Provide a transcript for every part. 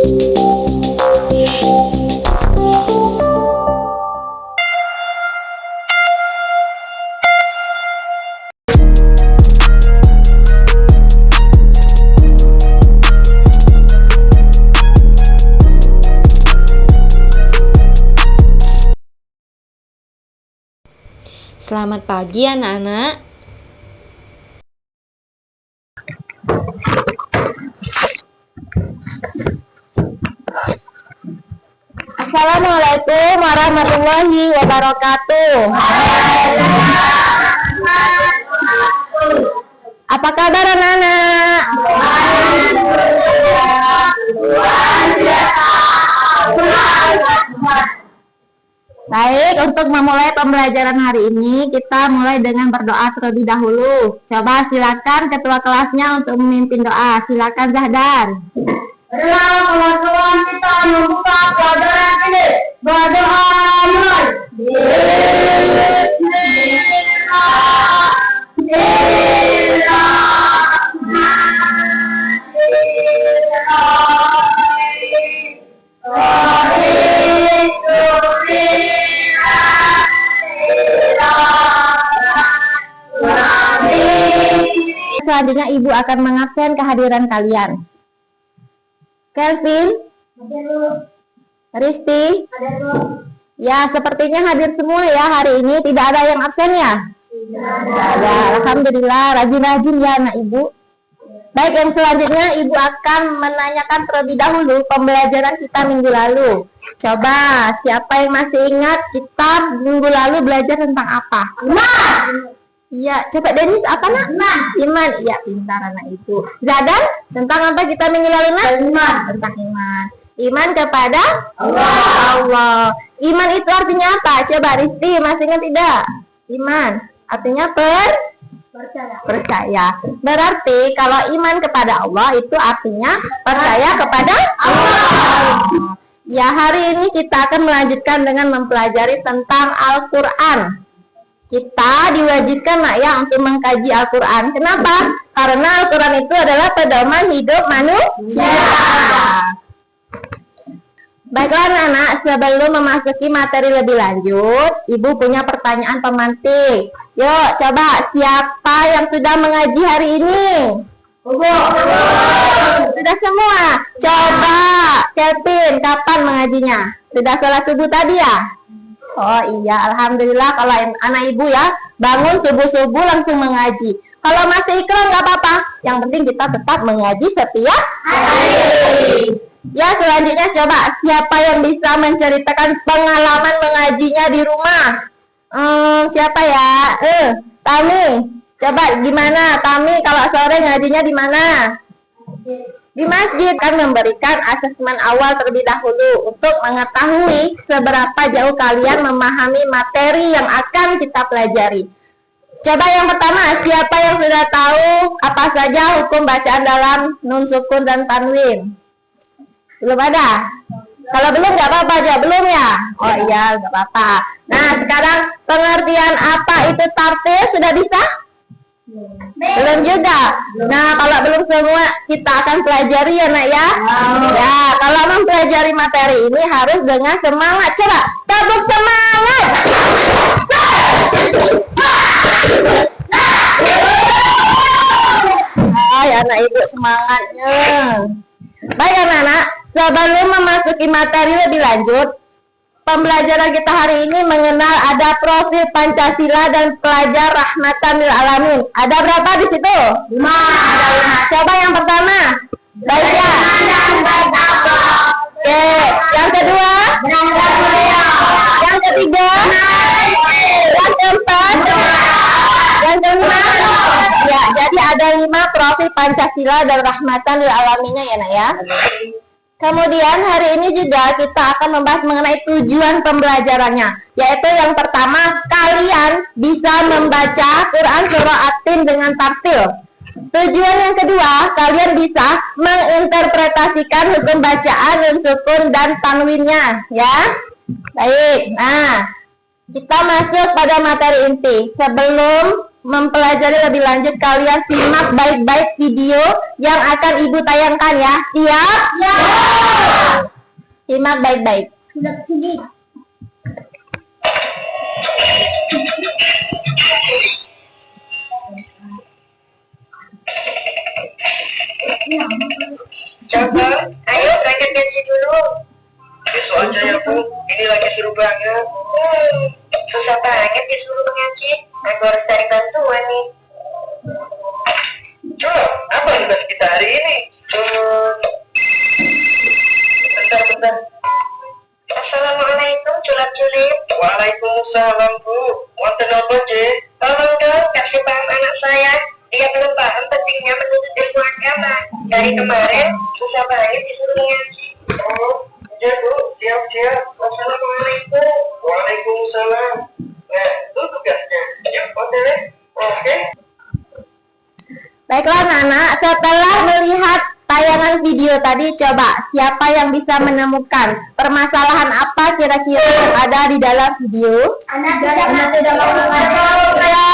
Selamat pagi anak-anak. Assalamualaikum warahmatullahi wabarakatuh. Apa kabar anak-anak? Baik, untuk memulai pembelajaran hari ini, kita mulai dengan berdoa terlebih dahulu. Coba silakan ketua kelasnya untuk memimpin doa. Silakan Zahdan. Marilah teman-teman kita membuka pelajaran ini. Berdoa mulai. Selanjutnya Ibu akan mengabsen kehadiran kalian. Kelvin, Risti, ya sepertinya hadir semua ya hari ini. Tidak ada yang absen ya? Tidak ada. Alhamdulillah, rajin-rajin ya anak Ibu. Baik, yang selanjutnya Ibu akan menanyakan terlebih dahulu pembelajaran kita minggu lalu. Coba, siapa yang masih ingat kita minggu lalu belajar tentang apa? Iya, coba Denis apa nak? Iman. Iya, pintar anak Ibu. Zadan, tentang apa kita minggu lalu nak? Iman. Tentang iman. Iman kepada Allah. Iman itu artinya apa? Coba Risti, masih ingat tidak? Iman artinya percaya. Berarti kalau iman kepada Allah itu artinya percaya kepada Allah. Ya, hari ini kita akan melanjutkan dengan mempelajari tentang Al-Quran. Kita diwajibkan nak ya untuk mengkaji Al-Quran. Kenapa? Karena Al-Quran itu adalah pedoman hidup manusia. Baiklah anak-anak, sebelum memasuki materi lebih lanjut, Ibu punya pertanyaan pemantik. Yuk, coba siapa yang sudah mengaji hari ini? Sudah semua? Coba, Kelvin, kapan mengajinya? Sudah sholat subuh tadi ya? Oh iya, alhamdulillah kalau anak Ibu ya bangun subuh-subuh langsung mengaji. Kalau masih ikram nggak apa-apa, yang penting kita tetap mengaji setiap hari. Ya, selanjutnya coba siapa yang bisa menceritakan pengalaman mengajinya di rumah? Siapa ya? Tami. Coba gimana Tami kalau sore ngajinya di mana? Di masjid. Kan memberikan asesmen awal terlebih dahulu untuk mengetahui seberapa jauh kalian memahami materi yang akan kita pelajari. Coba yang pertama, siapa yang sudah tahu apa saja hukum bacaan dalam nun sukun dan tanwin? Belum ada? Kalau belum nggak apa-apa aja, belum ya? Oh iya, nggak apa-apa. Nah, sekarang pengertian apa itu tartil sudah bisa? Belum juga. Nah, kalau belum semua kita akan pelajari ya nak ya. Ya, kalau mempelajari materi ini harus dengan semangat. Coba tepuk semangat. Hai anak Ibu, semangatnya. Baik anak-anak, sebelum memasuki materi lebih lanjut, pembelajaran kita hari ini mengenal ada profil Pancasila dan pelajar rahmatan lil alamin. Ada berapa di situ? 5. Ada 5. Coba yang pertama. Baca. Oke. Yang kedua. Yang ketiga. Yang keempat. Yang kelima. Ya, jadi ada 5 profil Pancasila dan rahmatan lil alaminnya ya nak ya. Kemudian hari ini juga kita akan membahas mengenai tujuan pembelajarannya, yaitu yang pertama, kalian bisa membaca Quran surah At-Tin dengan tartil. Tujuan yang kedua, kalian bisa menginterpretasikan hukum bacaan nun sukun dan tanwinnya, ya. Baik, nah kita masuk pada materi inti. Sebelum mempelajari lebih lanjut, kalian simak baik-baik video yang akan Ibu tayangkan ya. Siap? Ya. Simak baik-baik. Sudah tinggi. Coba, ayo berangkat ngaji dulu. Besok aja ya Bu, ini lagi seru banget. Susah banget disuruh mengaji. Aku harus cari bantuan nih. Coba, apa tugas kita hari ini? Bentar. Assalamualaikum, culap-culip. Waalaikumsalam Bu. Wonten apa, Je? Tolong dong, kasih paham anak saya. Dia belum paham pentingnya menuntut ilmu agama. Dari kemarin, susah banget disuruh mengaji. Oh, iya Bu, siap. Assalamualaikum. Waalaikumsalam. Nah, itu tugasnya. Yuk, oke. Baiklah anak-anak, setelah melihat tayangan video tadi, coba siapa yang bisa menemukan permasalahan apa kira-kira yang ada di dalam video? Anak tidak mau mengaji. Ya,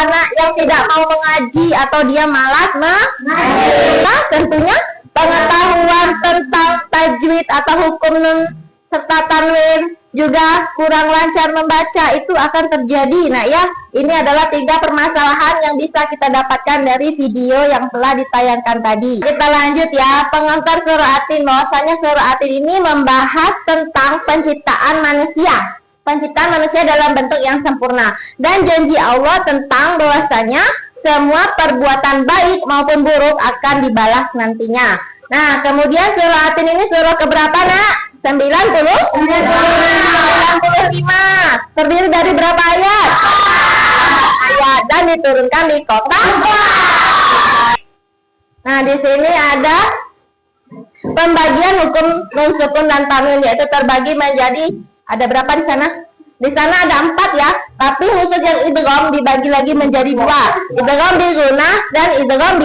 anak yang tidak mau mengaji atau dia malas mengaji. Nah, tentunya pengetahuan tentang tajwid atau hukum nun serta tanwin juga kurang lancar membaca itu akan terjadi. Nah ya, ini adalah 3 permasalahan yang bisa kita dapatkan dari video yang telah ditayangkan tadi. Kita lanjut ya, pengantar surah Atin. Bahwasanya surah Atin ini membahas tentang penciptaan manusia. Penciptaan manusia dalam bentuk yang sempurna. Dan janji Allah tentang bahwasanya semua perbuatan baik maupun buruk akan dibalas nantinya. Nah, kemudian surah Atin ini surah keberapa, Nak? 95. Terdiri dari berapa ayat? Ayat, dan diturunkan di kota. Nah, di sini ada pembagian hukum nun sukun dan tanwin, yaitu terbagi menjadi ada berapa di sana? Di sana ada 4 ya, tapi khusus yang idgham dibagi lagi menjadi 2. Idgham bil gunnah dan idgham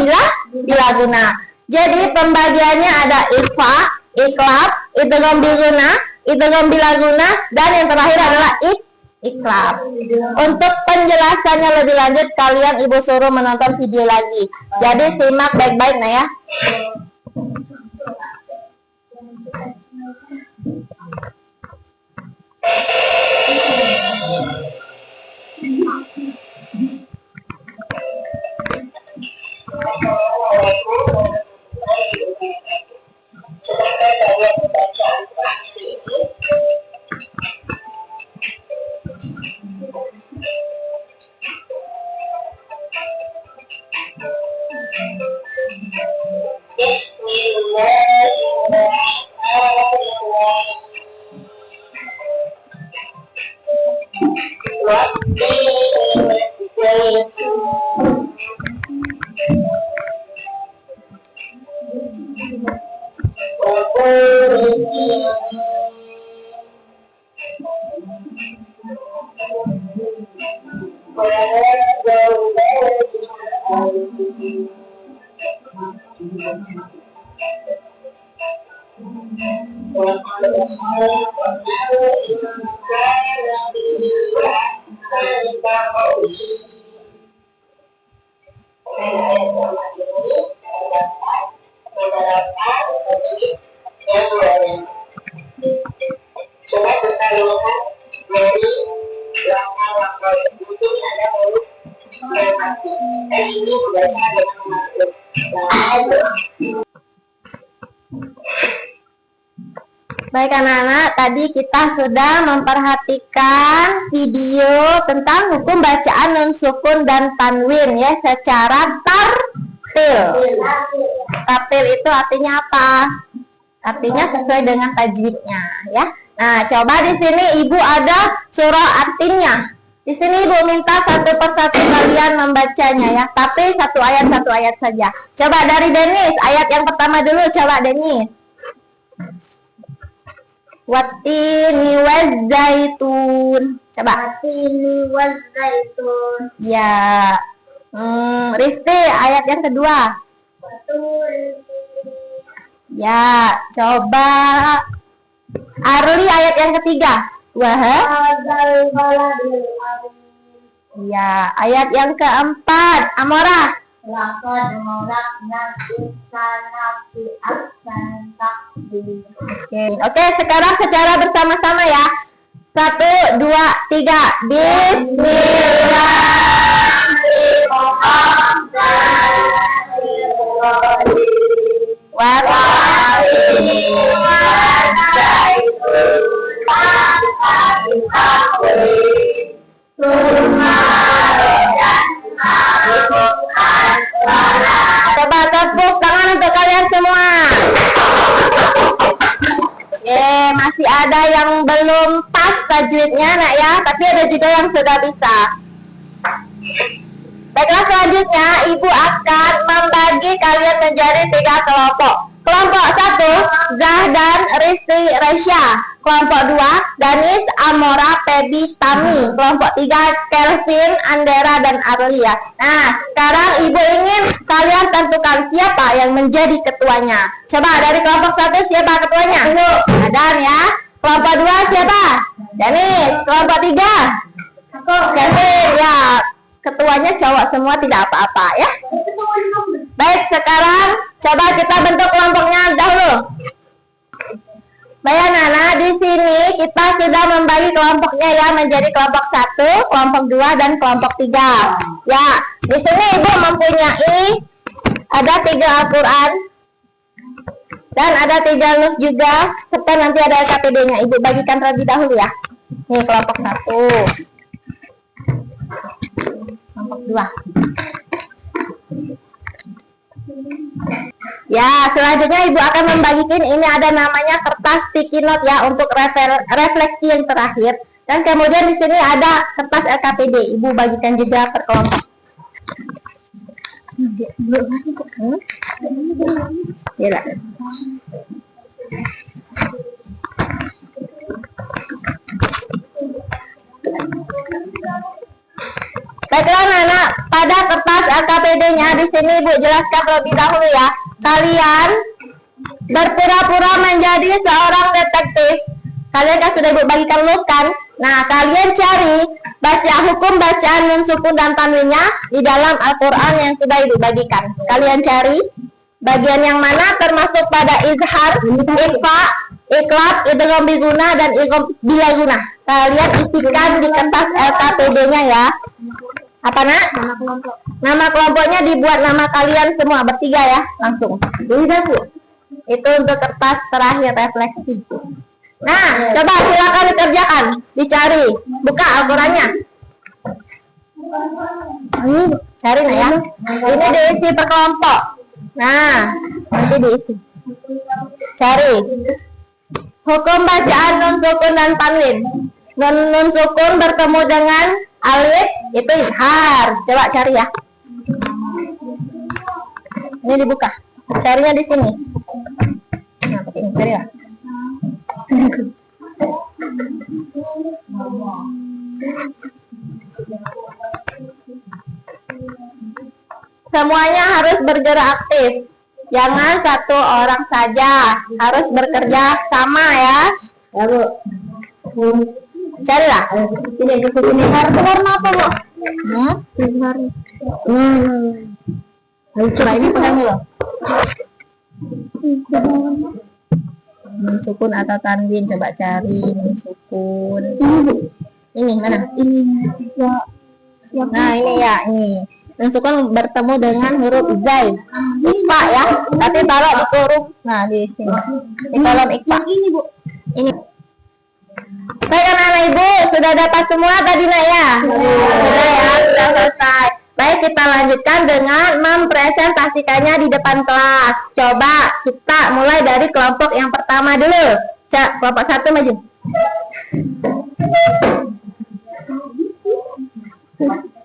bila gunnah. Jadi pembagiannya ada ikhfa, iklab, idgham bil gunnah, idgham bila gunnah, dan yang terakhir adalah iklab. Untuk penjelasannya lebih lanjut, kalian ibu suruh menonton video lagi. Jadi simak baik-baik nah ya. Baik anak-anak, tadi kita sudah memperhatikan video tentang hukum bacaan nun sukun dan tanwin ya secara tartil. Tartil itu artinya apa? Artinya sesuai dengan tajwidnya ya. Nah, coba di sini Ibu ada surah Atinnya. Di sini Ibu minta satu persatu kalian membacanya ya, tapi satu ayat saja. Coba dari Denis, ayat yang pertama dulu, coba Denis. Wattini wazzaitun. Coba. Wattini wazzaitun. Ya. Risti, ayat yang kedua. Ya, coba. Arli, ayat yang ketiga. Ya, ayat yang keempat. Amora. Laqad khalaqnal insana fi ahsani taqwim. Oke, sekarang secara bersama-sama ya. 1, 2, 3. Coba tepuk tangan untuk kalian semua. Masih ada yang belum pas tajwidnya nak ya, tapi ada juga yang sudah bisa. Baiklah, selanjutnya Ibu akan membagi kalian menjadi 3 kelompok. Kelompok 1, Zahdan, Risti, Resya. Kelompok 2, Danis, Amora, Pebi, Tami. Kelompok 3, Kelvin, Andera, dan Arlia. Nah, sekarang Ibu ingin kalian tentukan siapa yang menjadi ketuanya. Coba dari kelompok 1 siapa ketuanya? Adam ya. Kelompok 2 siapa? Danis. Kelompok 3? Kelvin ya. Ketuanya cowok semua, tidak apa-apa ya. Baik, sekarang coba kita bentuk kelompoknya dahulu. Baik Nana, di sini kita sudah membagi kelompoknya ya menjadi kelompok 1, kelompok 2, dan kelompok 3. Ya, di sini Ibu mempunyai ada 3 Al-Quran dan ada 3 lus juga, serta nanti ada LKPD-nya. Ibu bagikan terlebih dahulu ya. Ini kelompok 1. Kelompok 2. Ya, selanjutnya Ibu akan membagikan, ini ada namanya kertas sticky note ya untuk refleksi yang terakhir. Dan kemudian di sini ada kertas LKPD. Ibu bagikan juga per kelompok. Ya. Baiklah Nana, pada kertas LKPD-nya di sini Ibu jelaskan terlebih dahulu ya. Kalian berpura-pura menjadi seorang detektif. Kalian kan sudah Ibu bagikan lus kan? Nah, kalian cari baca hukum bacaan nun sukun dan tanwinnya di dalam Al-Qur'an yang sudah Ibu bagikan. Kalian cari bagian yang mana termasuk pada izhar, ikhfa, iklab, idgham biguna, dan idgham bilaguna. Kalian isikan di kertas LKPD-nya ya. Apa nak? Nama kelompoknya dibuat nama kalian semua bertiga ya, langsung. Itu untuk kertas terakhir refleksi. Nah, coba silakan dikerjakan, dicari, buka Al-Qurannya. Cari nak ya. Ini diisi per kelompok. Nah, nanti diisi. Cari. Hukum bacaan nun sukun dan tanwin. Nun sukun bertemu dengan alif itu izhar. Coba cari ya. Ini dibuka. Carinya di sini. Nah, pakai ini cari ya. Semuanya harus bergerak aktif. Jangan satu orang saja, harus bekerja sama ya. Lalu carilah. Ini warna apa, Bu? Coba ini pegang dulu. Nun sukun atau tanwin, coba cari nun sukun. Ini mana? Ini. Nah, ini ya, ini. Nun sukun bertemu dengan huruf zai. Ikhfa ya. Tapi taruh di huruf. Nah, di sini. Di kolom ikhfa. Ini, Bu. Ini. Baik anak-anak Ibu, sudah dapat semua tadi nak ya? Sudah ya, sudah selesai. Baik, kita lanjutkan dengan mempresentasikannya di depan kelas. Coba kita mulai dari kelompok yang pertama dulu. Kelompok 1 maju.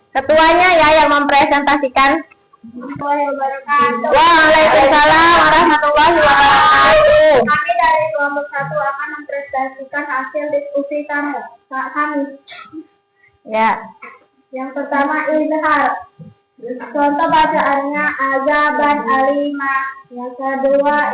Ketuanya ya yang mempresentasikan. Waalaikumsalam warahmatullahi wabarakatuh. Kami dari kelompok 1 akan mempresentasikan hasil diskusi kami. Ya. Yang pertama izhar. Contoh bacaannya azaban alimah. Yang kedua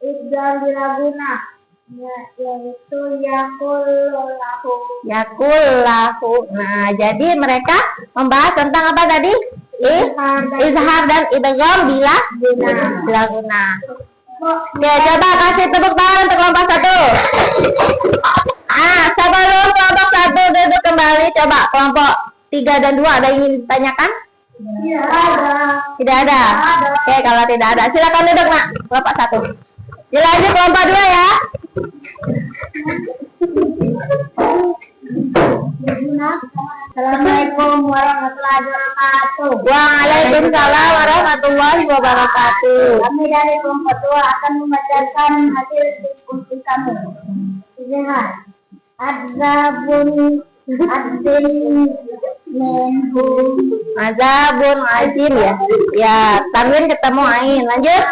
idgham bilaguna. Yaitu yakullahu. Yakullahu. Nah, jadi mereka membahas tentang apa tadi? izhar dan idgham bila guna. Oke, coba kasih tepuk tangan untuk kelompok 1. Sebelum kelompok 1 duduk kembali, coba kelompok 3 dan 2 ada yang ingin ditanyakan? Tidak ada. Oke, kalau tidak ada, silakan duduk, Nak. Kelompok 1. Dilanjut kelompok 2 ya. Assalamualaikum warahmatullahi wabarakatuh. Waalaikumsalam warahmatullahi wabarakatuh. Kami dari kelompok 2 akan membacakan hasil diskusi kami. Lihat, adzabun adzim menhu. Azabun azim ya. Ya, tanwin ketemu ain. Lanjut.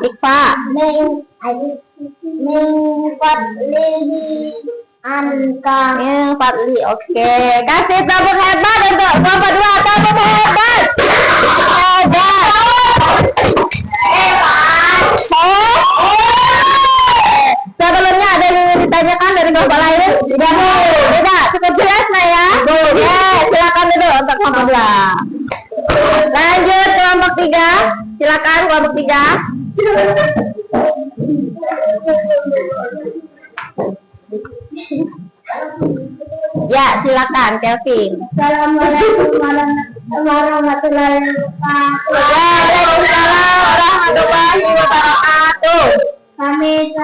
Ikfa. Min fadlihi anka. Min fadli. Oke, kasih tepuk hebat untuk kelompok 2. Tepuk hebat. Sebelumnya ada yang ingin ditanyakan dari kelompok lain? Tidak, cukup jelas nah ya. Ya, silakan dulu untuk kelompok 2. Lanjut kelompok 3. Silakan kelompok 3. Ya, silakan Kelvin. Assalamualaikum warahmatullahi wabarakatuh. Waalaikumsalam warahmatullahi wabarakatuh. Kami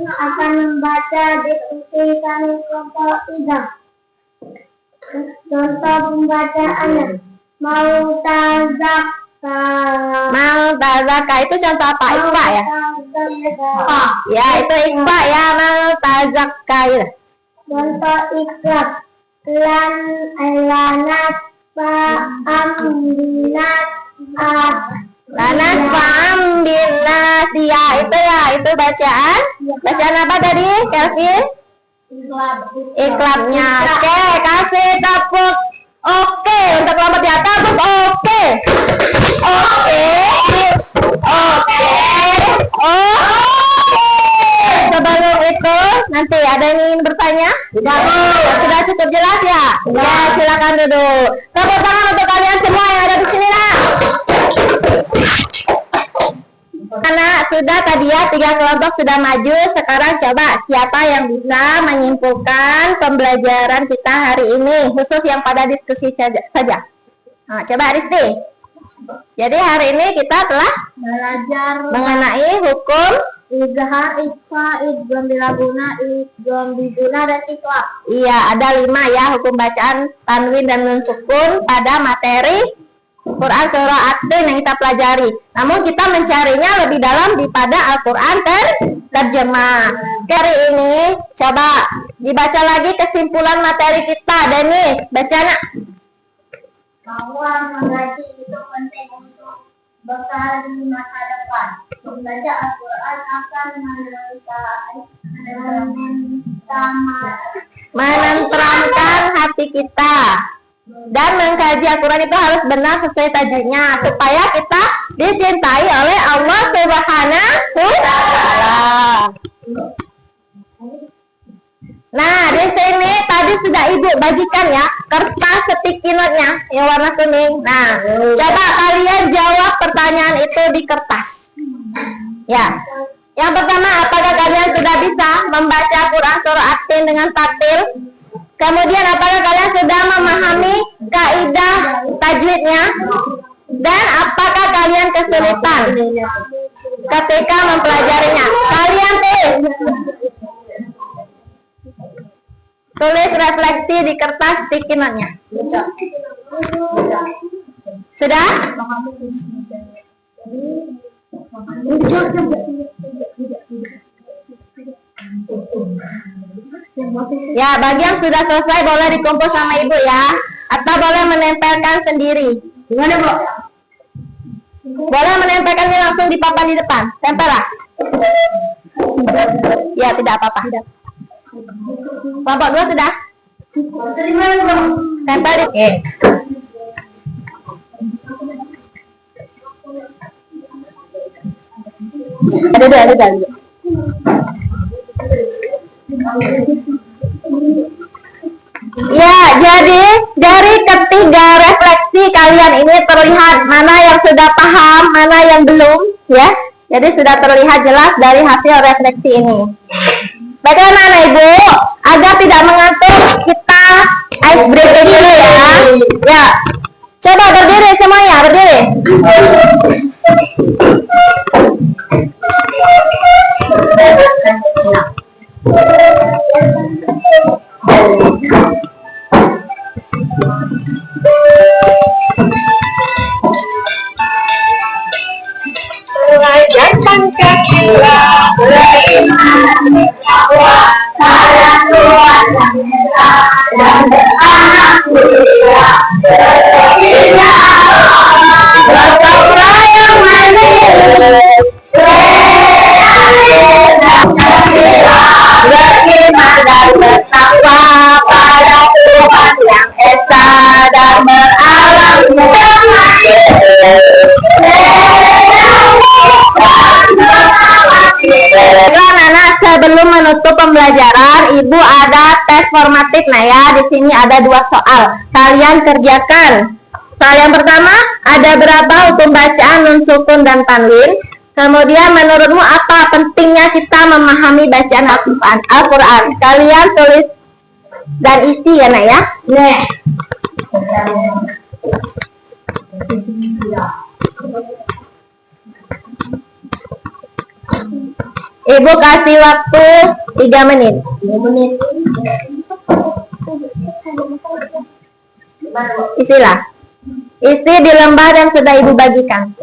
akan membaca diskusi kami kelompok 3. Contoh pembacaannya. Maltazaka itu contoh apa? Ikfa ya? Ya, itu ikfa ya. Maltazaka ya. Contoh ikhlas. Lanat Fa'am bin nas ya, itu bacaan. Bacaan apa tadi, Kelvin? Iklabnya. Oke, kasih tepuk. Oke, untuk kelompok di atas tepuk. Oke. Sebelum itu nanti ada yang ingin bertanya? Sudah cukup jelas ya? Ya, silakan duduk. Tepuk tangan untuk kalian semua yang ada di sini, Nak. Karena sudah tadi ya 3 kelompok sudah maju. Sekarang coba siapa yang bisa menyimpulkan pembelajaran kita hari ini, khusus yang pada diskusi saja. Nah, coba Risti. Jadi hari ini kita telah belajar mengenai hukum izhar, ikfa, idgham bila guna, idgham biguna, dan ikhlas. Iya, ada 5 ya hukum bacaan tanwin dan nun sukun pada materi Quran surah At-Tin yang kita pelajari. Namun kita mencarinya lebih dalam daripada Al-Quran terjemah. Hari ini coba dibaca lagi kesimpulan materi kita. Denis, bacanya. Bahwa mengaji itu penting untuk bekal di masa depan. Membaca Al-Quran akan menenteramkan hati kita. Dan mengkaji Al-Quran itu harus benar sesuai tajuknya supaya kita dicintai oleh Allah Subhanahu wa Ta'ala. Nah, di sini tadi sudah Ibu bagikan ya kertas sticky note-nya yang warna kuning. Nah, coba kalian jawab pertanyaan itu di kertas. Ya. Yang pertama, apakah kalian sudah bisa membaca Quran surah At-Tin dengan tartil? Kemudian apakah kalian sudah memahami kaidah tajwidnya? Dan apakah kalian kesulitan ketika mempelajarinya? Kalian tulis refleksi di kertas sticky note-nya. Sudah? Ya, bagi yang sudah selesai boleh dikumpul sama Ibu ya, atau boleh menempelkan sendiri. Gimana, Bu? Boleh menempelkannya langsung di papan di depan. Tempel lah. Ya, tidak apa-apa. Kelompok 2 sudah? Tempel di. Ada. Ya, jadi dari ketik juga refleksi kalian ini terlihat mana yang sudah paham, mana yang belum, ya. Jadi sudah terlihat jelas dari hasil refleksi ini. Baiklah anak-anak ibu, agar tidak mengantuk kita ice breaking dulu ya. Ya, coba berdiri semuanya, berdiri. Mengajakkan kita beriman bahwa salah Tuhan yang nyata dan beranak mulia sepertinya berkepala yang manis beriman dan bertakwa pada Tuhan yang esa dan beralam Anak-anak, sebelum menutup pembelajaran, ibu ada tes formatif. Nah ya, di sini ada 2 soal. Kalian kerjakan. Soal yang pertama, ada berapa hukum bacaan nun sukun dan tanwin? Kemudian menurutmu apa pentingnya kita memahami bacaan Al-Quran? Kalian tulis dan isi ya nak ya. Nih. Ibu kasih waktu 3 menit. Isilah. Isi di lembar yang sudah ibu bagikan.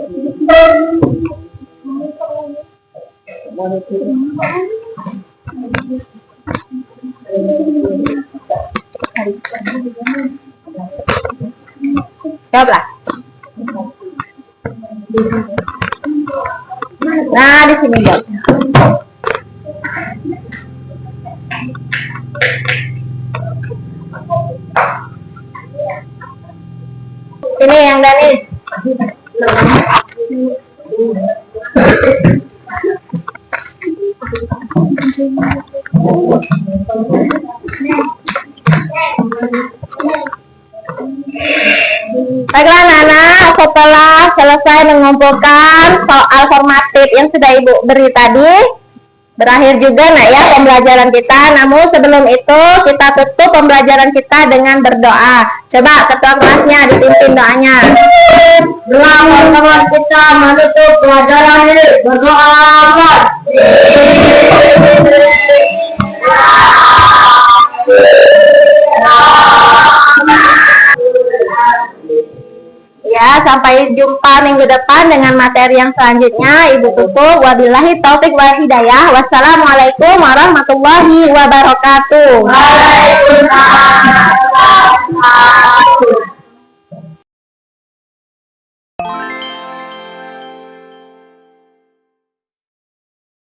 Jawablah. Nah, di sini jawab. Ini yang Danis. Baiklah anak-anak, setelah selesai mengumpulkan soal formatif yang sudah ibu beri tadi, berakhir juga nak ya pembelajaran kita. Namun sebelum itu kita tutup pembelajaran kita dengan berdoa. Coba ketua kelasnya dipimpin doanya. Teman-teman kita menutup pelajaran ini berdoa. Ya, sampai jumpa minggu depan dengan materi yang selanjutnya. Ibu tutup. Wabillahi taufik wal hidayah. Wassalamualaikum warahmatullahi wabarakatuh. Waalaikumsalam.